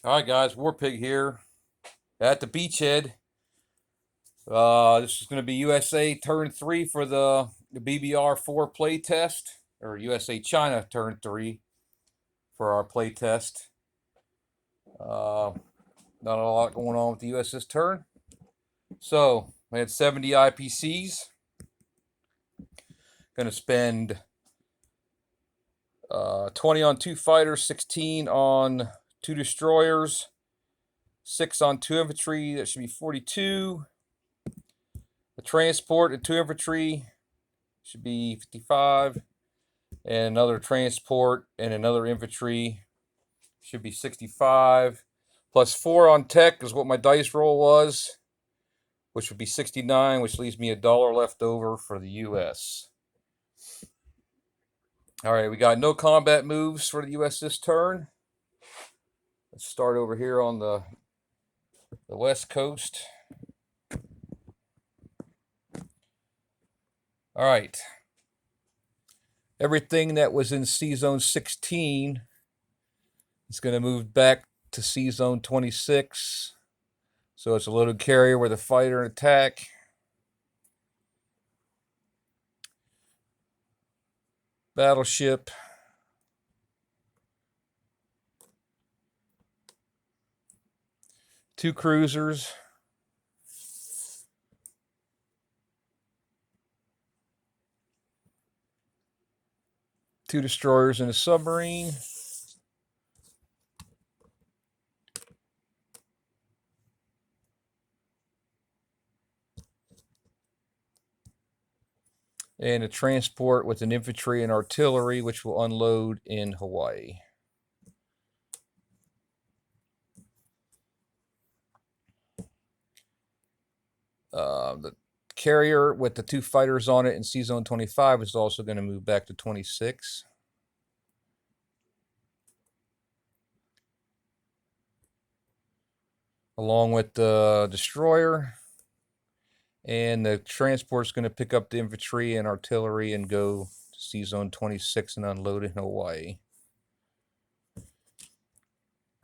All right, guys, War Pig here at the beachhead. This is going to be USA Turn 3 for the BBR 4 playtest, or USA China Turn 3 for our playtest. Uh, Not a lot going on with the US this turn. So, we had 70 IPCs. Going to spend 20 on 2 fighters, 16 on 2 destroyers, 6 on 2 infantry. That should be 42. The transport and 2 infantry should be 55. And another transport and another infantry should be 65. Plus 4 on tech is what my dice roll was, which would be 69, which leaves me $1 left over for the US. All right, we got no combat moves for the US this turn. Let's start over here on the West Coast. All right. Everything that was in C Zone 16 is going to move back to C Zone 26. So it's a loaded carrier with a fighter and attack. Battleship. Two cruisers. Two destroyers and a submarine. And a transport with an infantry and artillery, which will unload in Hawaii. The carrier with the 2 fighters on it in C Zone 25 is also going to move back to 26. Along with the destroyer. And the transport's going to pick up the infantry and artillery and go to C Zone 26 and unload in Hawaii.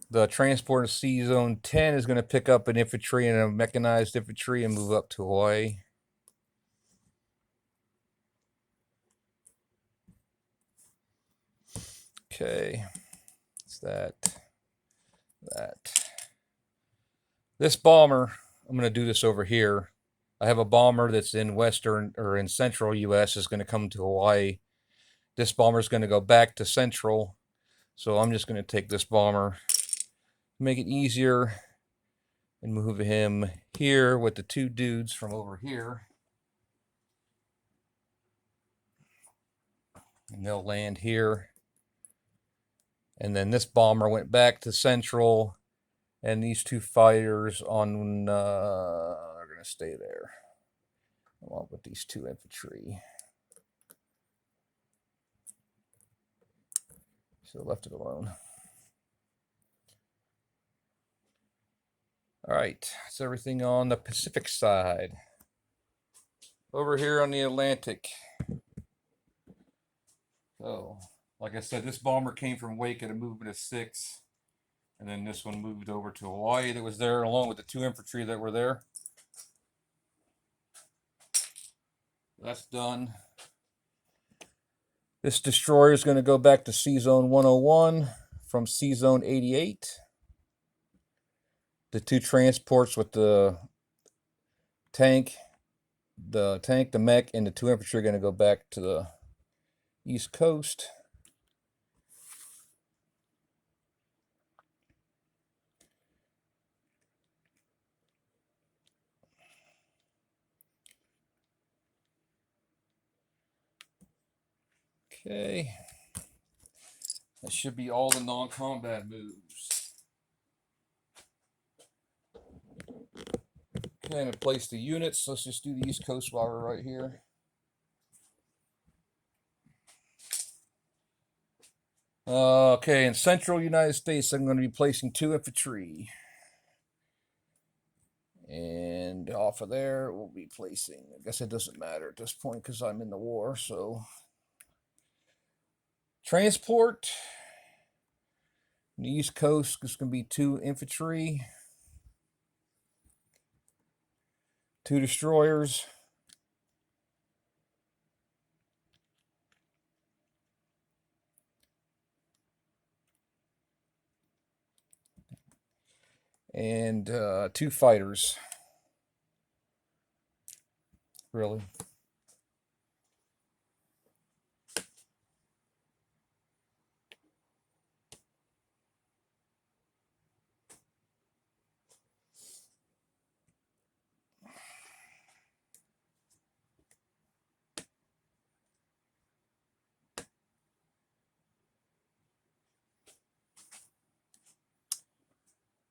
The transport in C Zone 10 is going to pick up an infantry and a mechanized infantry and move up to Hawaii. Okay, it's that. This bomber, I'm going to do this over here. I have a bomber that's in western or in central US is going to come to Hawaii. This bomber is going to go back to central. So I'm just going to take this bomber, make it easier, and move him here with the 2 dudes from over here. And they'll land here. And then this bomber went back to central, and these 2 fighters on are going to stay there along with these 2 infantry. So left it alone. All right, that's everything on the Pacific side. Over here on the Atlantic. So, like I said, this bomber came from Wake at a movement of 6. And then this one moved over to Hawaii that was there, along with the 2 infantry that were there. That's done. This destroyer is going to go back to C Zone 101 from C Zone 88. The 2 transports with the tank, the mech, and the 2 infantry are going to go back to the East Coast. Okay. That should be all the non-combat moves. Okay, I'm going to place the units. Let's just do the East Coast while we're right here. Okay, in central United States, I'm going to be placing 2 infantry. And off of there, we'll be placing, I guess it doesn't matter at this point because I'm in the war, so. Transport. On the East Coast, it's going to be 2 infantry, 2 destroyers, and 2 fighters. Really.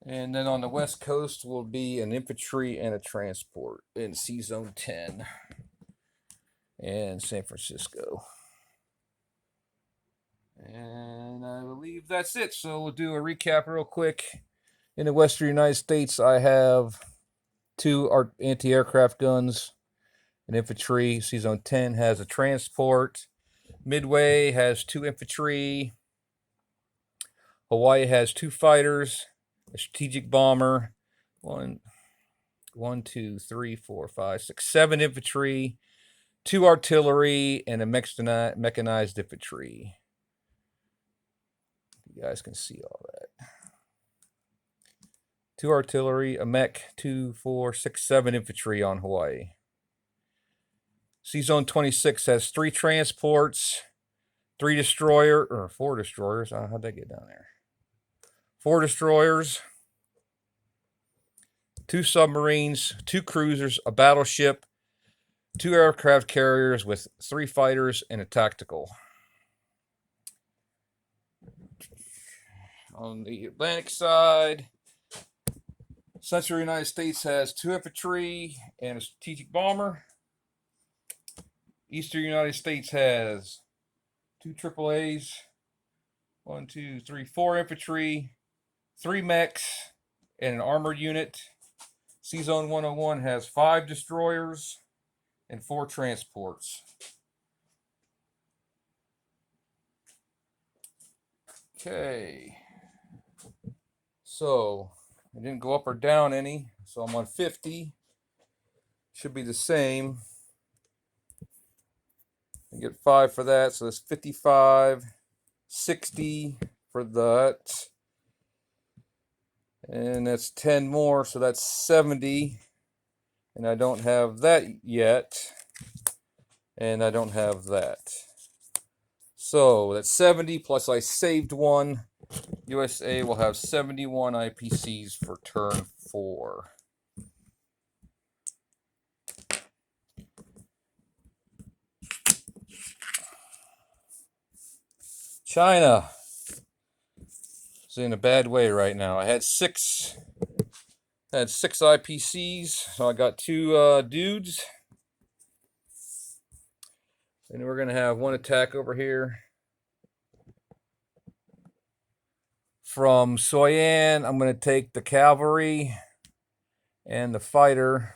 And then on the West Coast will be an infantry and a transport in C Zone 10 and San Francisco. And I believe that's it. So we'll do a recap real quick. In the Western United States, I have 2 anti-aircraft guns, an infantry. C Zone 10 has a transport. Midway has 2 infantry. Hawaii has 2 fighters, a strategic bomber, 7 infantry, 2 artillery, and a mechanized infantry. You guys can see all that. 2 artillery, a mech, 2, 4, 6, 7 infantry on Hawaii. C Zone 26 has 3 transports, 4 destroyers. How'd that get down there? 4 destroyers, 2 submarines, 2 cruisers, a battleship, 2 aircraft carriers with 3 fighters, and a tactical. On the Atlantic side, Central United States has 2 infantry and a strategic bomber. Eastern United States has 2 AAAs, 4 infantry, 3 mechs, and an armored unit. C Zone 101 has 5 destroyers and 4 transports. Okay. So, I didn't go up or down any, so I'm on 50. Should be the same. I get 5 for that, so that's 55, 60 for that. And that's 10 more, so that's 70. And I don't have that yet. And I don't have that. So that's 70 plus I saved 1. USA will have 71 IPCs for turn 4. China is in a bad way right now. I had 6 IPCs, so I got 2 dudes. And we're going to have 1 attack over here. From Soyan, I'm going to take the cavalry and the fighter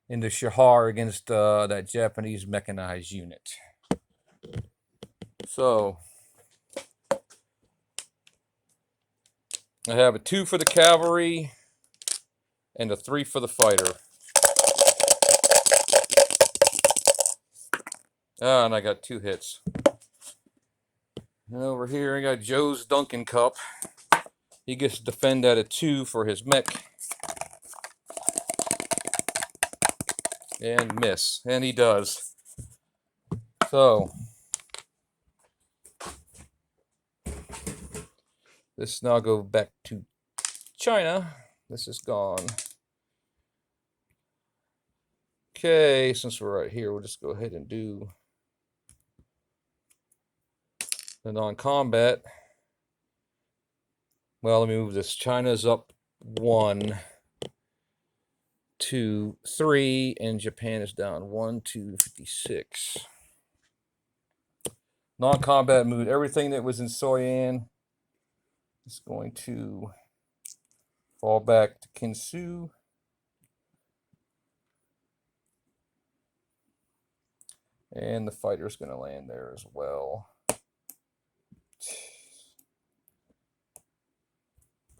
into Shahar against that Japanese mechanized unit. So, I have a 2 for the cavalry and a 3 for the fighter. And I got 2 hits. And over here, I got Joe's Dunkin' Cup. He gets to defend at a 2 for his mech. And miss. And he does. So, this now go back to China. This is gone. Okay, since we're right here, we'll just go ahead and do the non-combat. Well, let me move this. China's up 1, 2, 3, and Japan is down 1, 2, 56. Non-combat mood. Everything that was in Soyan is going to fall back to Kinsu. And the fighter's going to land there as well.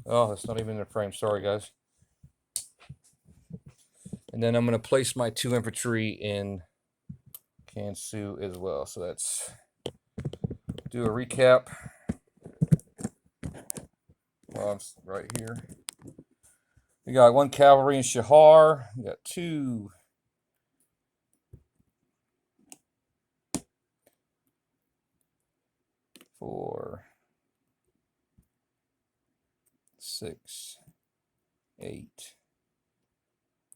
Oh, that's not even in the frame. Sorry, guys. And then I'm going to place my 2 infantry in Kansu as well. So let's do a recap. Well, I'm right here. We got 1 cavalry in Shahar. We got 2. 4, 6, 8,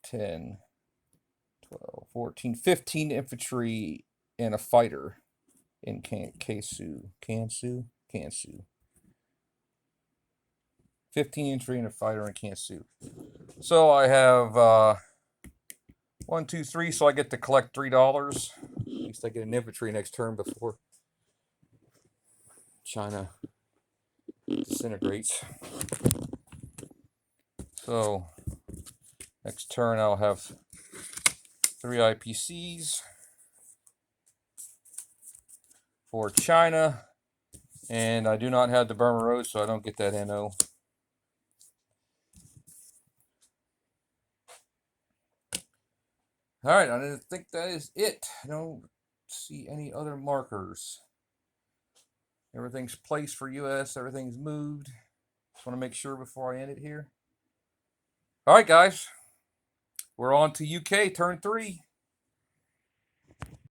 10, 12, 14, 15 infantry and a fighter in Kansu. 15 infantry and a fighter in Kansu. So I have 1, 2, 3. So I get to collect $3. At least I get an infantry next turn before China disintegrates. So next turn I'll have 3 IPCs for China. And I do not have the Burma Road, so I don't get that NO. All right, I think that is it. I don't see any other markers. Everything's placed for US. Everything's moved. Just want to make sure before I end it here. All right, guys. We're on to UK, turn 3.